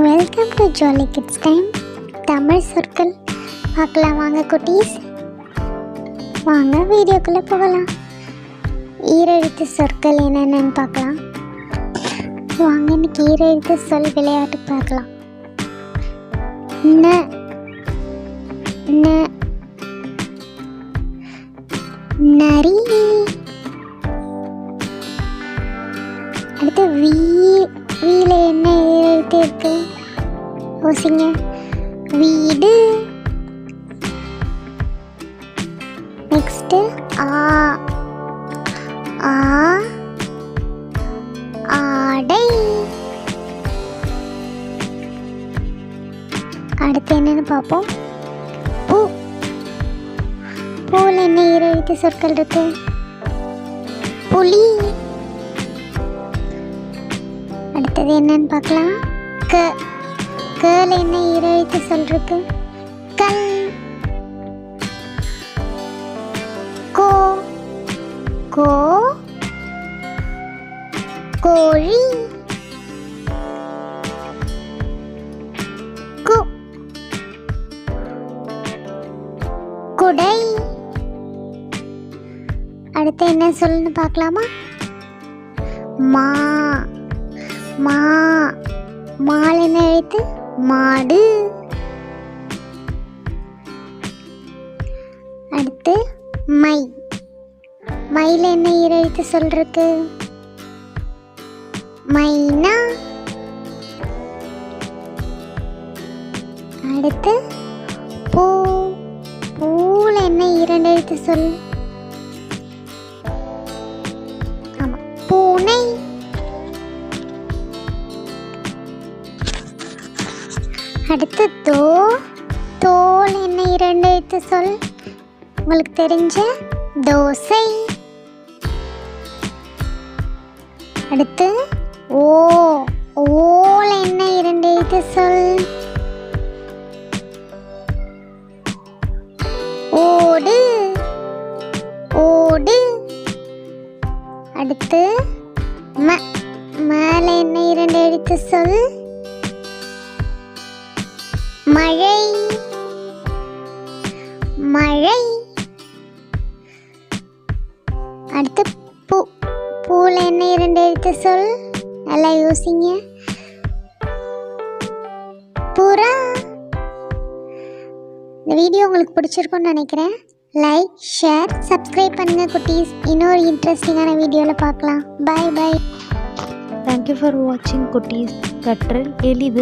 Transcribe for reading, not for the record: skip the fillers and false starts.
Welcome to jolly kids time. Tamil சொற்கள் பார்க்கலாம் வாங்க குட்டீஸ். வாங்க வீடியோக்குள்ளே போகலாம். ஈரெழுத்து சொற்கள் என்னென்னு பார்க்கலாம் வாங்க. இன்னைக்கு ஈரெழுத்து சொல் விளையாட்டு பார்க்கலாம். ந ந நரி. அடுத்து வீல என்ன எழுத்து இருக்கு யோசிங்க. வீடு. நெக்ஸ்ட் ஆடை. அடுத்து என்னன்னு பார்ப்போம். பூ. பூவில் என்ன எழுத்து சொற்கள் இருக்கு? புலி. அடுத்தது என்னன்னு பார்க்கலாம். கல என்ன எழுத்து சொல் இருக்கு? கல். கோ கோழி. குடை. அடுத்து என்ன சொல்லுன்னு பார்க்கலாமா? மால் என்ன எழுத்து? மாடு. அடுத்து மயில என்ன எழுத்து சொல்றதுக்கு? மைனா. அடுத்து பூல என்ன இரண்டு எழுத்து சொல்? ஆமா, பூனை. அடுத்து தோல் என்ன இரண்டு எழுத்து சொல்? உங்களுக்கு தெரிஞ்ச தோசை. அடுத்து ஓல என்ன இரண்டு எழுத்து சொல்? ஓடு. அடுத்து மேல என்ன இரண்டு எழுத்து சொல்? மழை. அடுத்து பூல என்ன இரண்டு எழுத்து சொல்? நல்லா யோசிங்க. புறா. இந்த வீடியோ உங்களுக்கு பிடிச்சிருக்கும்னு நினைக்கிறேன். லைக், ஷேர், சப்ஸ்கிரைப் பண்ணுங்க குட்டீஸ். இன்னொரு இன்ட்ரெஸ்டிங்கான வீடியோவில் பார்க்கலாம். By. Thank you for watching குட்டீஸ். கற்றல் எளிது.